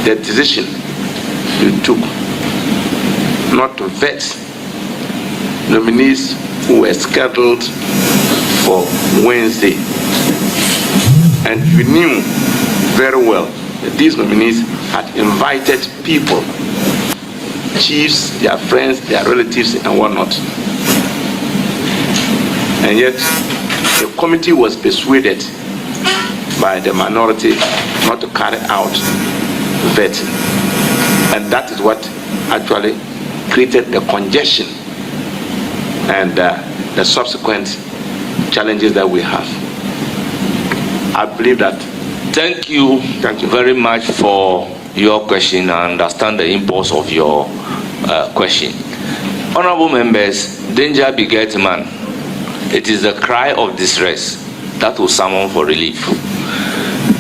the decision you took not to vet nominees who were scheduled for Wednesday. And you knew very well that these nominees had invited people, chiefs, their friends, their relatives, and whatnot. And yet, the committee was persuaded by the minority not to carry out vetting. And that is what actually created the congestion and the subsequent challenges that we have. I believe that. Thank you very much for your question. I understand the impulse of your question. Honorable members, danger begets man. It is the cry of distress that will summon for relief.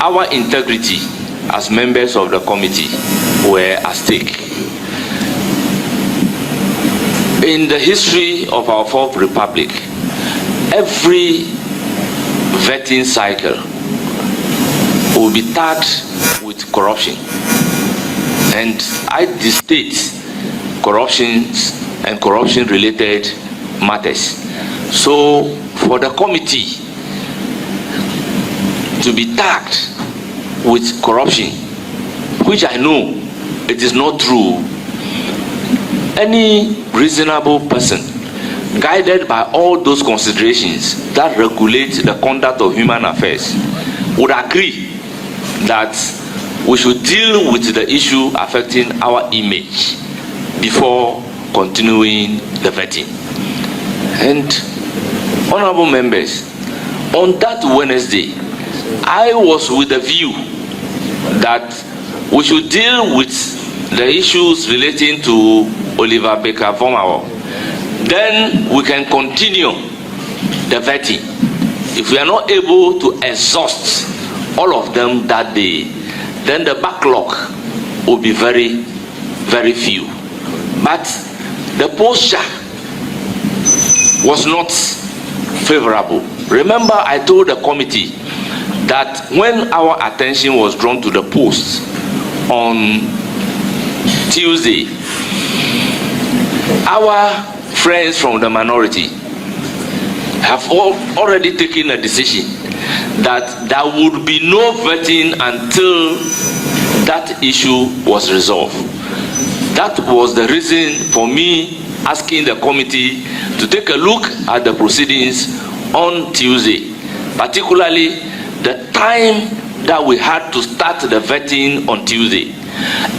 Our integrity as members of the committee were at stake. In the history of our Fourth Republic, every vetting cycle will be tagged with corruption. And I state corruptions and corruption-related matters. So for the committee to be tagged with corruption, which I know it is not true, any reasonable person guided by all those considerations that regulate the conduct of human affairs would agree that we should deal with the issue affecting our image before continuing the vetting. And honorable members, on that Wednesday, I was with the view that we should deal with the issues relating to Oliver Baker-Vomawo. Then we can continue the vetting. If we are not able to exhaust all of them that day, then the backlog will be very, very few. But the posture was not favorable. Remember, I told the committee that when our attention was drawn to the post on Tuesday, our friends from the minority have already taken a decision that there would be no vetting until that issue was resolved. That was the reason for me asking the committee to take a look at the proceedings on Tuesday, particularly the time that we had to start the vetting on Tuesday.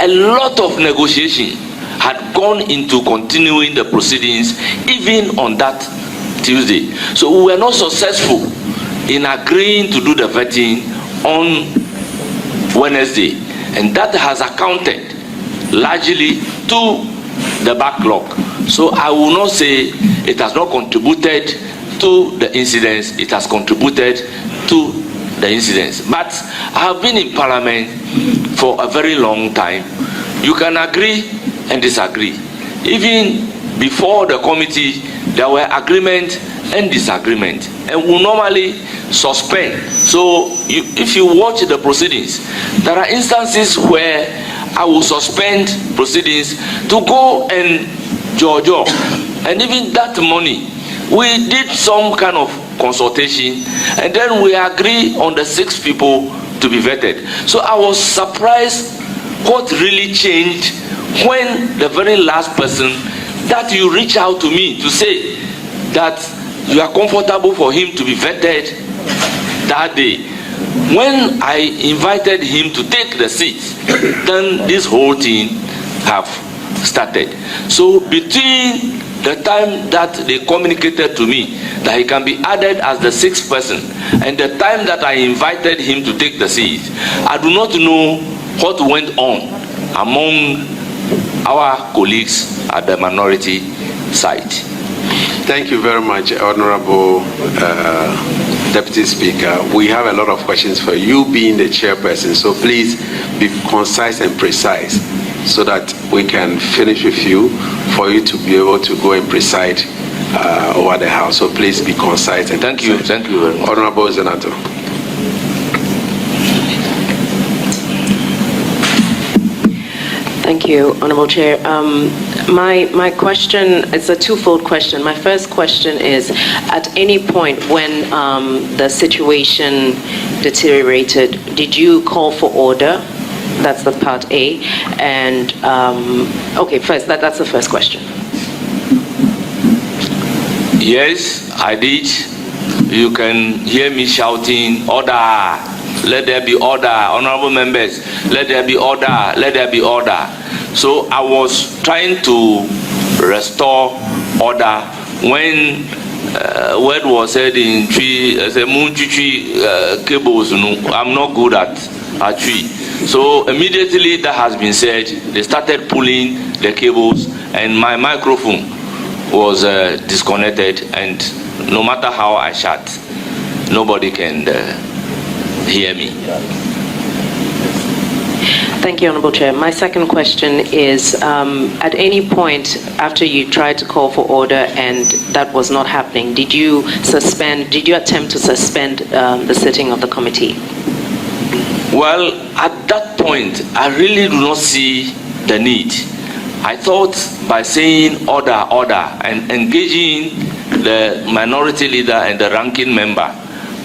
A lot of negotiation had gone into continuing the proceedings even on that Tuesday. So we were not successful in agreeing to do the vetting on Wednesday, and that has accounted largely to the backlog. So I will not say it has not contributed to the incidents, it has contributed to the incidents. But I have been in Parliament for a very long time. You can agree and disagree. Even before the committee, there were agreement and disagreement, and we normally suspend. So if you watch the proceedings, there are instances where I will suspend proceedings to go and judge. And even that morning, we did some kind of consultation, and then we agree on the 6 people to be vetted. So I was surprised what really changed when the very last person that you reach out to me to say that you are comfortable for him to be vetted that day. When I invited him to take the seat, then this whole thing have started. So between the time that they communicated to me that he can be added as the 6th person and the time that I invited him to take the seat, I do not know what went on among our colleagues at the minority side. Thank you very much, Honorable Deputy Speaker. We have a lot of questions for you being the chairperson, so please be concise and precise so that we can finish with you for you to be able to go and preside over the House. So please be concise and thank you. Thank you very much. Honorable Senator. Thank you, Honorable Chair. My question is a twofold question. My first question is, at any point when the situation deteriorated, did you call for order? That's the part A. And, okay, first, that's the first question. Yes, I did. You can hear me shouting, order. Let there be order. Honorable members, let there be order. Let there be order. So I was trying to restore order when word was said in tree, cables. I'm not good at tree. So immediately that has been said, they started pulling the cables and my microphone was disconnected, and no matter how I shout, nobody can hear me. Thank you, Honorable Chair. My second question is, at any point after you tried to call for order and that was not happening, did you attempt to suspend the sitting of the committee? Well, at that point, I really do not see the need. I thought by saying order, order, and engaging the minority leader and the ranking member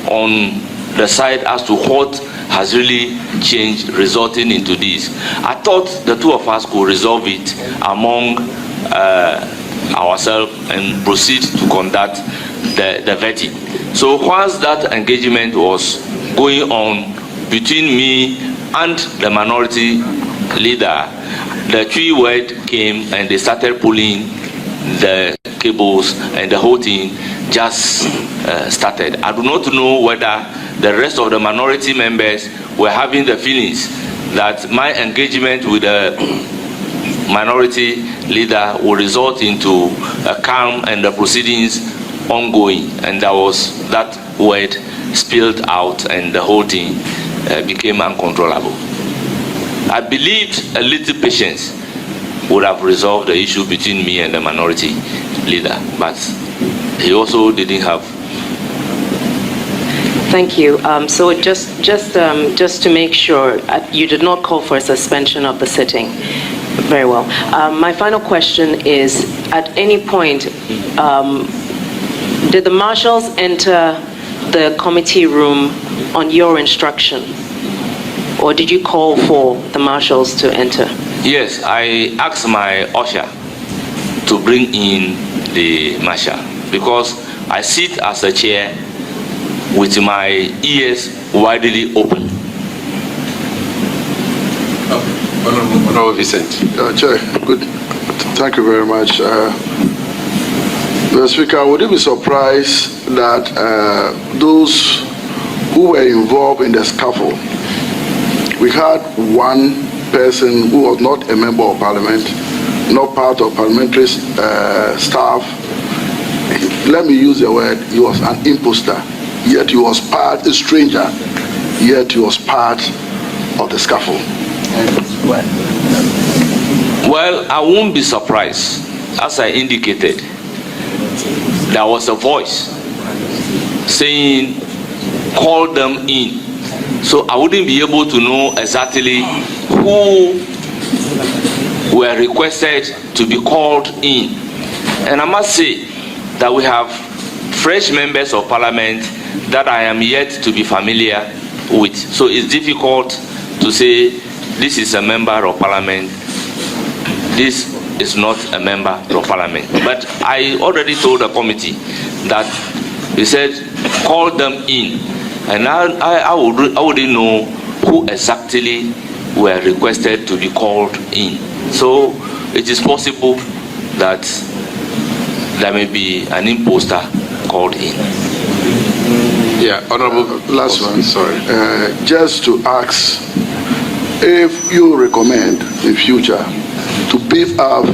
on the side as to what has really changed, resulting into this. I thought the two of us could resolve it among ourselves and proceed to conduct the vetting. So once that engagement was going on between me and the minority leader, the three word came and they started pulling the cables and the whole thing just started. I do not know whether the rest of the minority members were having the feelings that my engagement with the minority leader will result into a calm and the proceedings ongoing, and that word spilled out and the whole thing became uncontrollable. I believed a little patience would have resolved the issue between me and the minority leader, but he also didn't have. Thank you. So just to make sure, you did not call for a suspension of the sitting. Very well. My final question is, at any point, did the marshals enter the committee room on your instruction? Or did you call for the marshals to enter? Yes, I asked my usher to bring in the marshal because I sit as a chair with my ears widely open. Honorable Vincent. Chair, good. Thank you very much. Mr. Speaker, would you be surprised that those who were involved in the scuffle, we had one person who was not a member of parliament, not part of parliamentary staff. Let me use the word, he was an imposter, yet he was a stranger, yet he was part of the scuffle. Well, I won't be surprised. As I indicated, there was a voice saying, call them in. So I wouldn't be able to know exactly who were requested to be called in. And I must say that we have fresh members of parliament that I am yet to be familiar with. So it's difficult to say this is a member of parliament, this is not a member of parliament. But I already told the committee that he said call them in. And I wouldn't know who exactly were requested to be called in. So it is possible that there may be an imposter called in. Yeah, Honorable. Last one, sorry. Just to ask if you recommend in future to beef up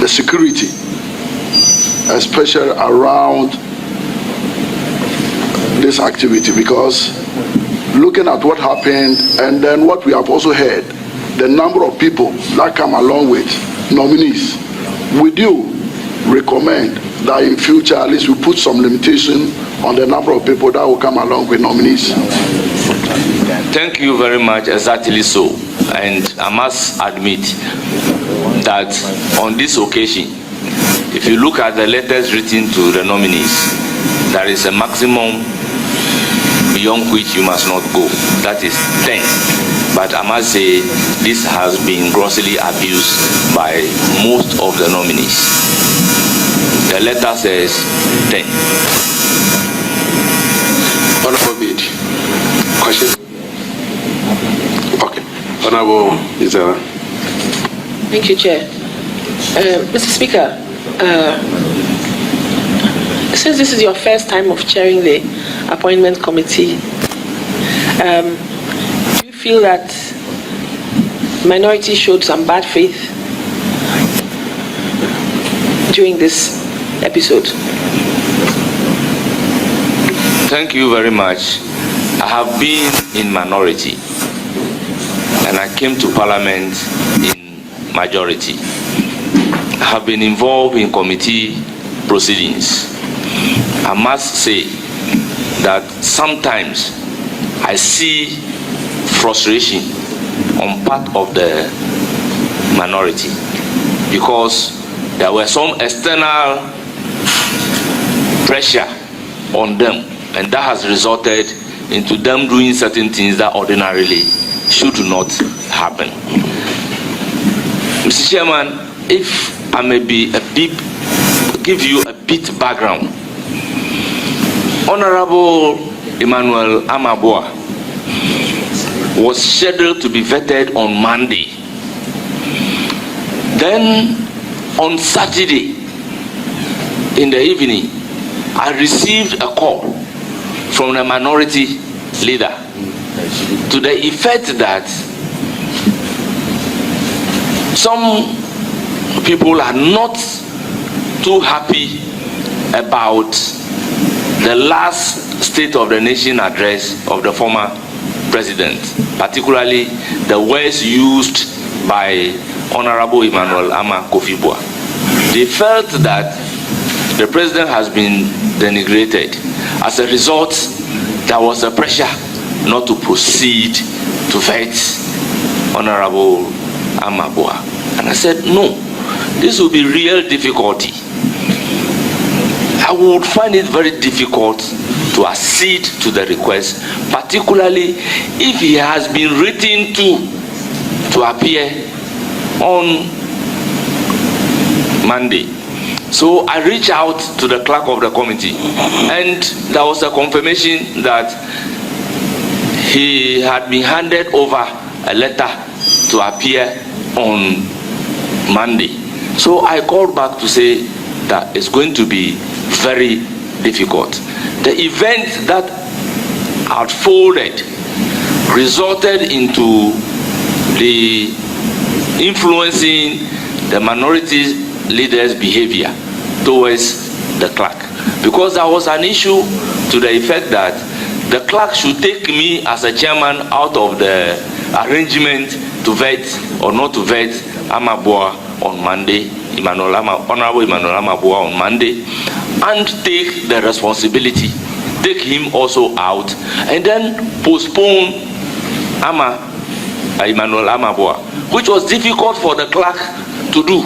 the security, especially around this activity, because looking at what happened and then what we have also heard, the number of people that come along with nominees, would you recommend that in future at least we put some limitation on the number of people that will come along with nominees? Thank you very much. Exactly so. And I must admit that on this occasion, if you look at the letters written to the nominees, there is a maximum beyond which you must not go. That is 10. But I must say this has been grossly abused by most of the nominees. The letter says 10. Honorable Bid. Question? Okay. Honorable Izara. Thank you, Chair. Mr. Speaker, since this is your first time of chairing the appointment committee, do you feel that minority showed some bad faith during this episode? Thank you very much. I have been in minority and I came to Parliament in majority. I have been involved in committee proceedings. I must say that sometimes I see frustration on part of the minority because there were some external pressure on them, and that has resulted into them doing certain things that ordinarily should not happen. Mr. Chairman, if I may be give you a bit background. Honorable Emmanuel Amaboa was scheduled to be vetted on Monday. Then on Saturday in the evening, I received a call from the minority leader to the effect that some people are not too happy about the last State of the Nation address of the former president, particularly the words used by Honorable Emmanuel Ama Kofi-Boa. They felt that the president has been denigrated. As a result, there was a pressure not to proceed to vet Honorable Amaboa. And I said, no, this will be real difficulty. I would find it very difficult to accede to the request, particularly if he has been written to appear on Monday. So I reached out to the clerk of the committee, and there was a confirmation that he had been handed over a letter to appear on Monday. So I called back to say that it's going to be very difficult. The event that unfolded resulted into the influencing the minority leaders' behavior towards the clerk, because there was an issue to the effect that the clerk should take me as a chairman out of the arrangement to vet or not to vet Amaboa on Monday, Honorable Emmanuel Amaboa on Monday, and take the responsibility, take him also out, and then postpone Emmanuel Amaboa, which was difficult for the clerk to do.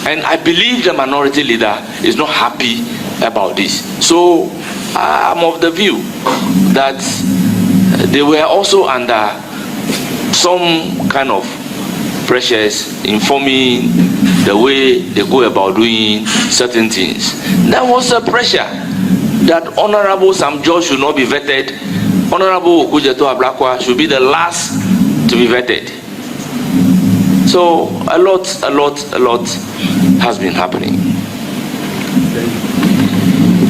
And I believe the minority leader is not happy about this. So I'm of the view that they were also under some kind of pressures informing the way they go about doing certain things. There was a pressure that Honorable Sam George should not be vetted. Honorable Okujeto Ablakwa should be the last to be vetted. So a lot has been happening.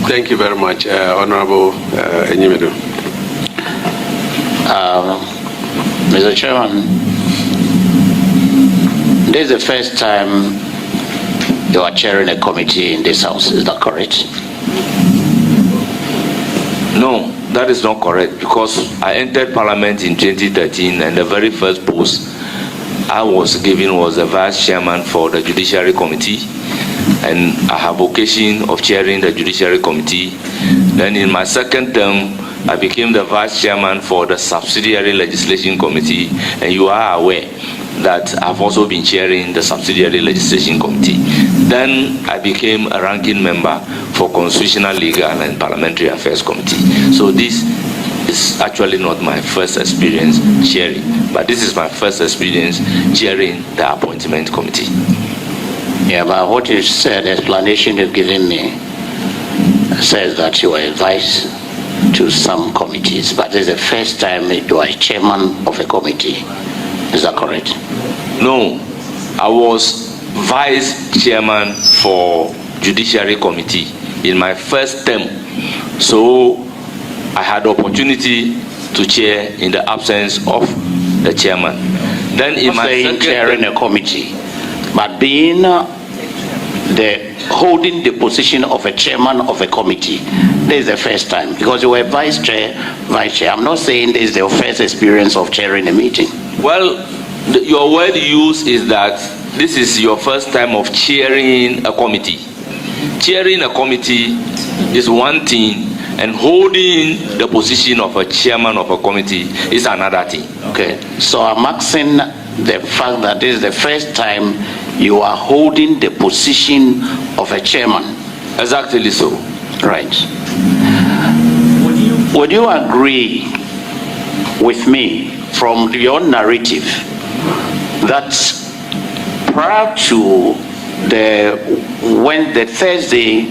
Thank you very much, Honorable Enyimedo. Mr. Chairman, this is the first time you are chairing a committee in this house, is that correct? No, that is not correct, because I entered Parliament in 2013 and the very first post I was given was the Vice Chairman for the Judiciary Committee, and I have occasion of chairing the Judiciary Committee. Then in my second term, I became the vice chairman for the subsidiary legislation committee, and you are aware that I've also been chairing the subsidiary legislation committee. Then I became a ranking member for constitutional, legal, and parliamentary affairs committee. So this is actually not my first experience chairing, but this is my first experience chairing the appointment committee. Yeah, but what you said, the explanation you've given me, says that you are advised to some committees, but this is the first time you are chairman of a committee. Is that correct? No, I was vice chairman for Judiciary Committee in my first term. So I had the opportunity to chair in the absence of the chairman. Then in my second chairing a committee, but being holding the position of a chairman of a committee, this is the first time, because you were vice chair. I'm not saying this is the first experience of chairing a meeting. Well, your word used is that this is your first time of chairing a committee. Chairing a committee is one thing, and holding the position of a chairman of a committee is another thing. Okay, so I'm asking the fact that this is the first time you are holding the position of a chairman. Exactly so. Right. Would you agree with me from your narrative that prior to the Thursday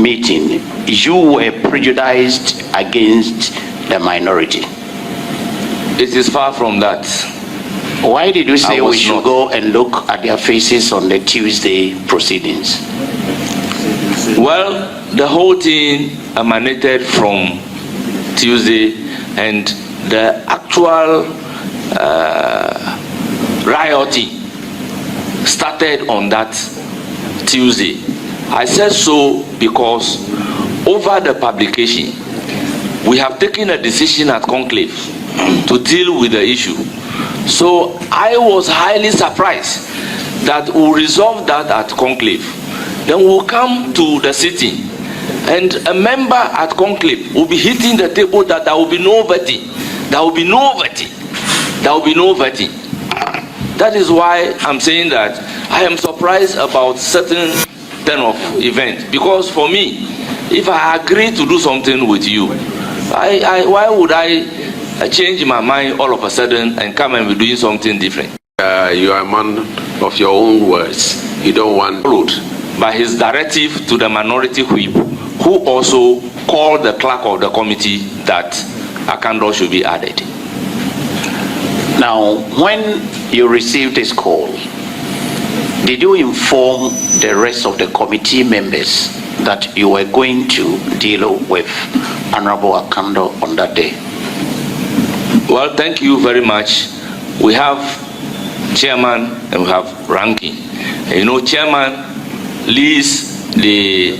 meeting, you were prejudiced against the minority? It is far from that. Why did you say we should not. go and look at their faces on the Tuesday proceedings? Well, the whole thing emanated from Tuesday, and the actual rioting started on that Tuesday. I said so because over the publication, we have taken a decision at conclave to deal with the issue. So I was highly surprised that we'll resolve that at conclave. Then we'll come to the sitting, and a member at conclave will be hitting the table that there will be no vetting. There will be no vetting. There will be no vetting. That is why I'm saying that I am surprised about certain turn of events, because for me, if I agree to do something with you, why would I change my mind all of a sudden and come and be doing something different? You are a man of your own words. You don't want Followed by his directive to the minority whip, who also called the clerk of the committee that Akando should be added. Now, when you received this call, did you inform the rest of the committee members that you were going to deal with Honorable Akando on that day? Well, thank you very much. We have chairman and we have ranking. And you know, chairman leads the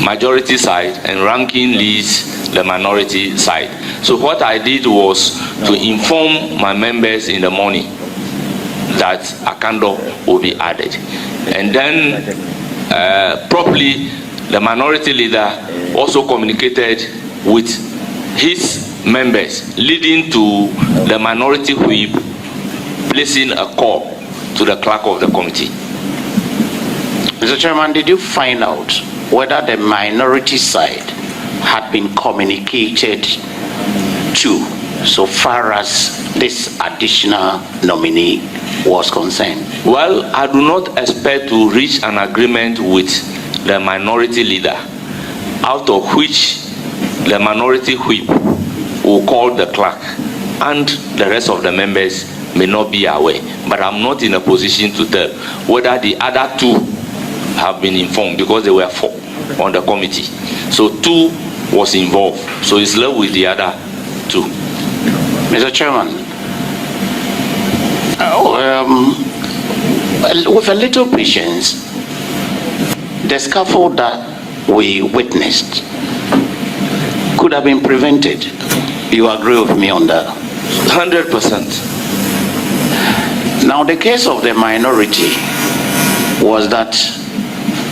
majority side and ranking leads the minority side. So what I did was to inform my members in the morning that Akando will be added. And then properly the minority leader also communicated with his members, leading to the minority whip placing a call to the clerk of the committee. Mr. Chairman, did you find out whether the minority side had been communicated to so far as this additional nominee was concerned? Well, I do not expect to reach an agreement with the minority leader, out of which the minority whip will call the clerk, and the rest of the members may not be aware. But I'm not in a position to tell whether the other two have been informed, because there were 4 on the committee. So 2 was involved. So it's left with the other 2. Mr. Chairman, with a little patience, the scaffold that we witnessed could have been prevented. You agree with me on that? 100%. Now, the case of the minority was that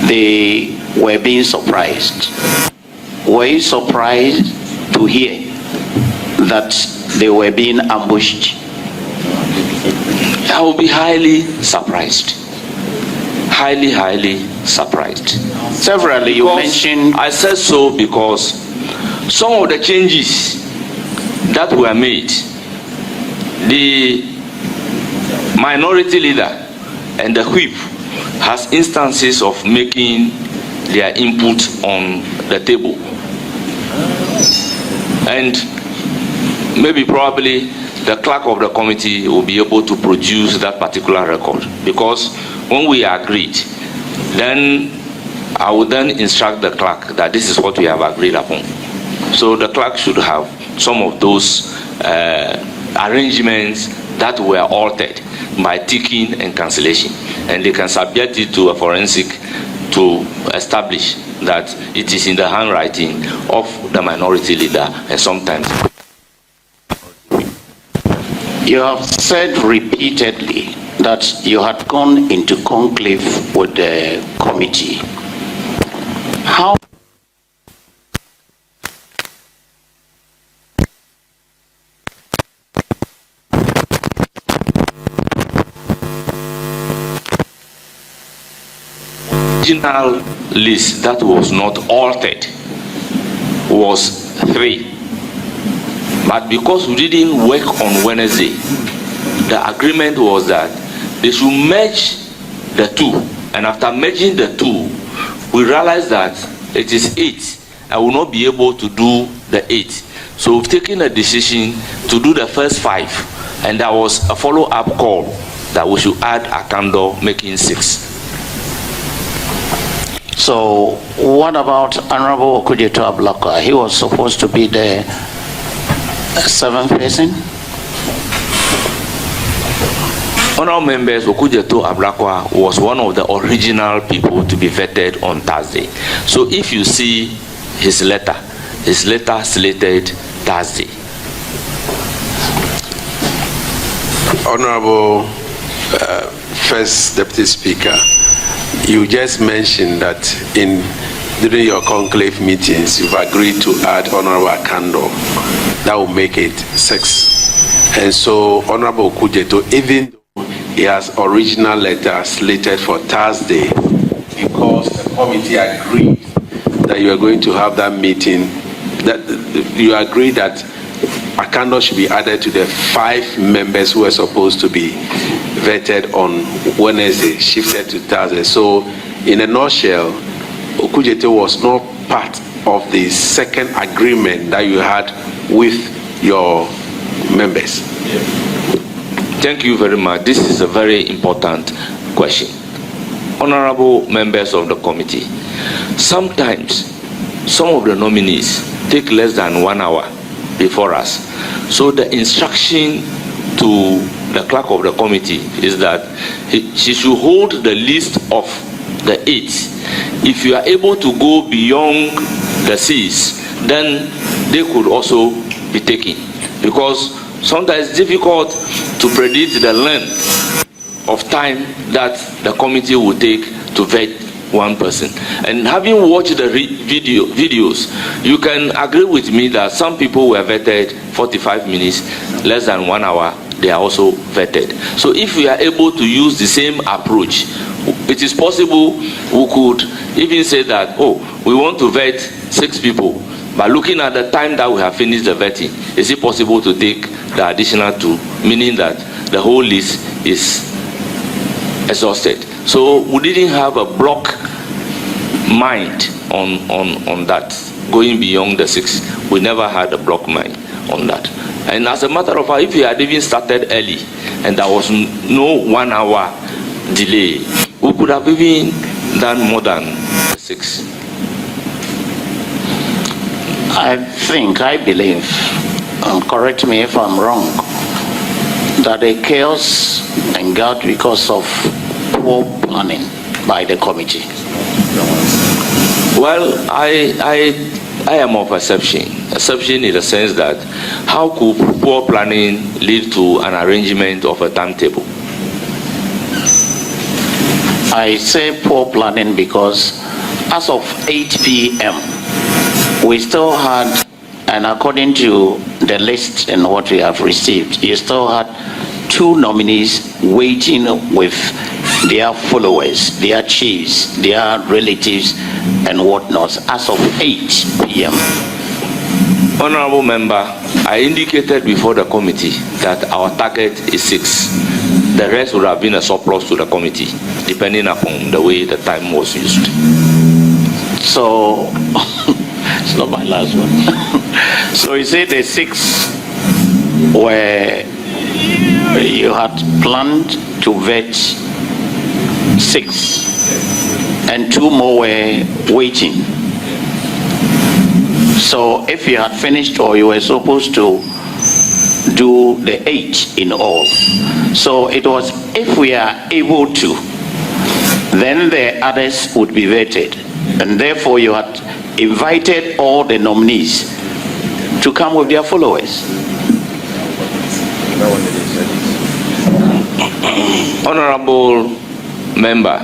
they were being surprised. Were you surprised to hear that they were being ambushed? I will be highly surprised. Highly surprised. Severally, you mentioned... I said so because some of the changes that were made, the minority leader and the whip has instances of making their input on the table. And maybe probably the clerk of the committee will be able to produce that particular record, because when we agreed, then I will then instruct the clerk that this is what we have agreed upon. So the clerk should have some of those arrangements that were altered by ticking and cancellation, and they can subject it to a forensic to establish that it is in the handwriting of the minority leader, and sometimes. You have said repeatedly that you had gone into conclave with the committee. How original list that was not altered was 3. But because we didn't work on Wednesday, the agreement was that they should merge the 2. And after merging the 2, we realized that it is 8. I will not be able to do the 8. So we've taken a decision to do the first 5. And there was a follow-up call that we should add a candle, making 6. So what about Honorable Okudzeto Ablakwa? He was supposed to be the 7th person? Honorable members, Okudzeto Ablakwa was one of the original people to be vetted on Thursday. So if you see his letter slated Thursday. Honorable First Deputy Speaker, you just mentioned that during your conclave meetings, you've agreed to add Honorable Akando. That will make it 6. And so Honorable Okudzeto, even though he has original letter slated for Thursday, because the committee agreed that you are going to have that meeting, that you agreed that Akando should be added to the 5 members who were supposed to be vetted on Wednesday, shifted to Thursday. So in a nutshell, Okudzeto was not part of the second agreement that you had with your members. Thank you very much. This is a very important question. Honorable members of the committee, sometimes some of the nominees take less than 1 hour before us. So the instruction to the clerk of the committee is that she should hold the list of the 8. If you are able to go beyond the 6, then they could also be taken, because sometimes it's difficult to predict the length of time that the committee will take to vet one person. And having watched the videos, you can agree with me that some people were vetted 45 minutes, less than 1 hour, they are also vetted. So if we are able to use the same approach, it is possible we could even say that, oh, we want to vet 6 people, but looking at the time that we have finished the vetting, is it possible to take the additional 2, meaning that the whole list is exhausted? So we didn't have a block mind on that, going beyond the 6. We never had a block mind on that. And as a matter of fact, if we had even started early and there was no 1 hour delay, we could have even done more than 6. I believe, correct me if I'm wrong, that the chaos engendered because of poor planning by the committee. Well, I am of exception in the sense that how could poor planning lead to an arrangement of a timetable? I say poor planning because as of 8 p.m., we still had And according to the list and what we have received, you still had 2 nominees waiting with their followers, their chiefs, their relatives, and whatnot as of 8 p.m. Honorable member, I indicated before the committee that our target is 6. The rest would have been a surplus to the committee, depending upon the way the time was used. So, it's not my last one. So you say the 6 were, you had planned to vet 6, and 2 more were waiting. So if you had finished, or you were supposed to do the 8 in all. So it was, if we are able to, then the others would be vetted. And therefore you had invited all the nominees to come with their followers. Honorable member,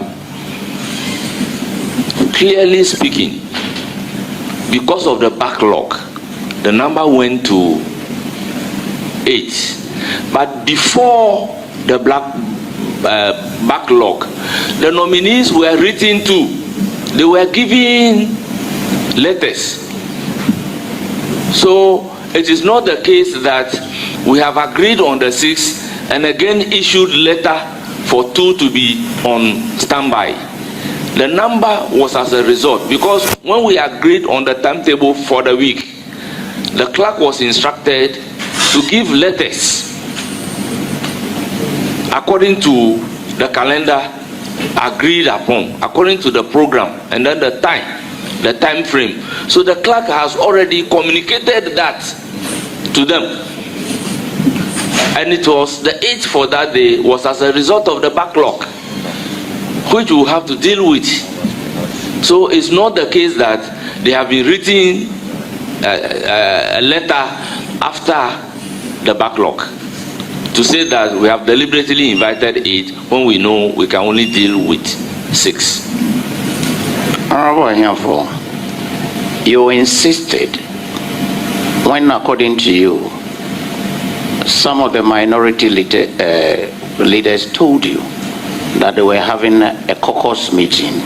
clearly speaking, because of the backlog, the number went to 8. But before the backlog, the nominees were written to. They were given letters. So it is not the case that we have agreed on the 6 and again issued letter for 2 to be on standby. The number was as a result, because when we agreed on the timetable for the week, the clerk was instructed to give letters according to the calendar agreed upon, according to the program, and then the time frame. So the clerk has already communicated that to them. And it was the 8th for that day was as a result of the backlog, which we have to deal with. So it's not the case that they have been written a letter after the backlog to say that we have deliberately invited 8 when we know we can only deal with 6. Honorable Ahiafor, you insisted when, according to you, some of the minority leaders told you that they were having a caucus meeting,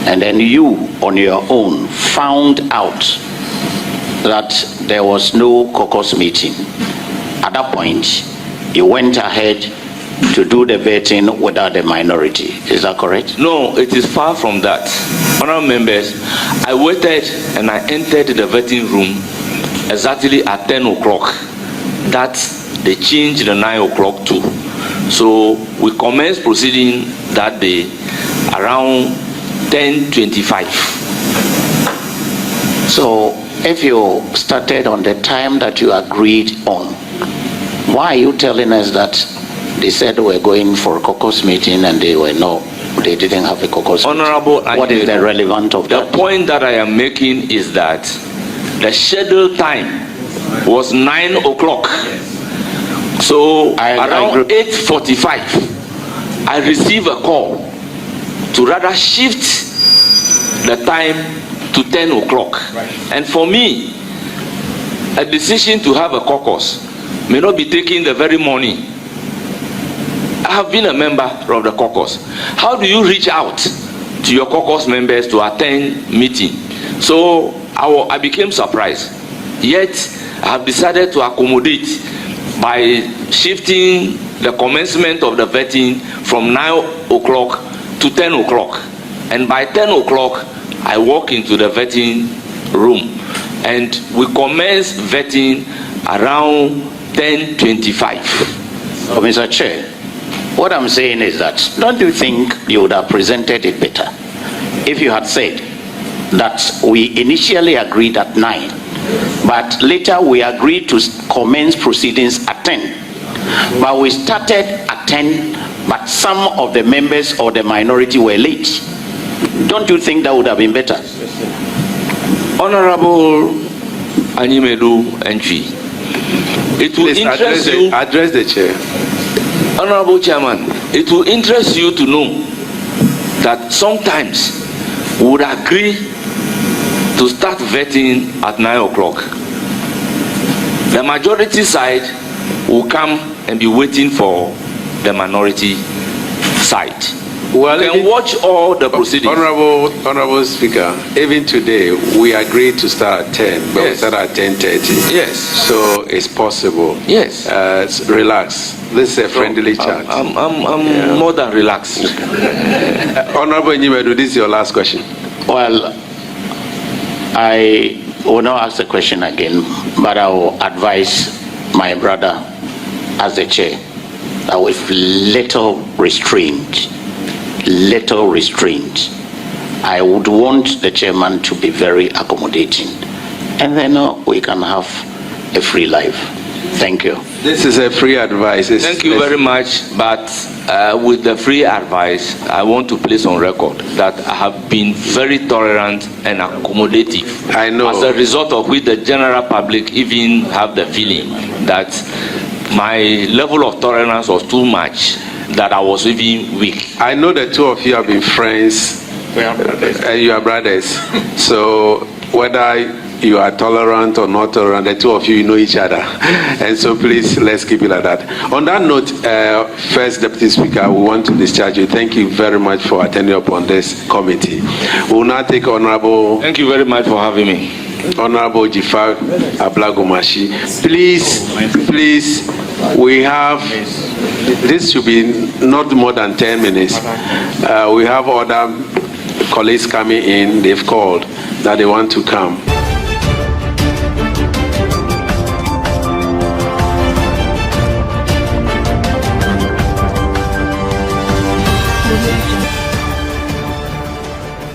and then you on your own found out that there was no caucus meeting. At that point, you went ahead to do the vetting without the minority. Is that correct? No, it is far from that. Honorable members, I waited and I entered the vetting room exactly at 10 o'clock. That they changed the 9 o'clock to. So we commenced proceeding that day around 10:25. So if you started on the time that you agreed on, why are you telling us that they said we're going for a caucus meeting and they didn't have a caucus Honorable meeting? What is the relevance of that? The point that I am making is that the scheduled time was 9 o'clock. So around 8:45, I received a call to rather shift the time to 10 o'clock. Right. And for me, a decision to have a caucus may not be taken the very morning. I have been a member of the caucus. How do you reach out to your caucus members to attend meeting? So I became surprised. Yet I have decided to accommodate by shifting the commencement of the vetting from 9 o'clock to 10 o'clock. And by 10 o'clock, I walk into the vetting room. And we commence vetting around 10:25. Oh, Mr. Chair, what I'm saying is that, don't you think you would have presented it better if you had said that we initially agreed at 9, but later we agreed to commence proceedings at 10. But we started at 10, but some of the members or the minority were late. Don't you think that would have been better? Honorable Animedu Entry, it will interest you. Address the chair. Honorable Chairman, it will interest you to know that sometimes we would agree to start vetting at 9 o'clock. The majority side will come and be waiting for the minority side. Well, You can watch all the proceedings. Honorable Speaker, even today, we agreed to start at 10, but we Yes. start at 10:30. Yes. So it's possible. Yes. Relax. This is a friendly chat. I'm more than relaxed. Honorable Nyimedu, this is your last question. Well, I will not ask the question again, but I will advise my brother as the chair that with little restraint, I would want the chairman to be very accommodating, and then we can have a free life. Thank you. This is a free advice. Thank you very much, but with the free advice, I want to place on record that I have been very tolerant and accommodative. I know. As a result of which the general public even have the feeling that my level of tolerance was too much, that I was even weak. I know the two of you have been friends. And you are brothers. So whether you are tolerant or not tolerant, the two of you know each other. And so please, let's keep it like that. On that note, First Deputy Speaker, we want to discharge you. Thank you very much for attending upon this committee. We will now take Honorable... Thank you very much for having me. Honorable Jifar Ablagomashi. Please, we have... This should be not more than 10 minutes. We have other colleagues coming in. They've called that they want to come.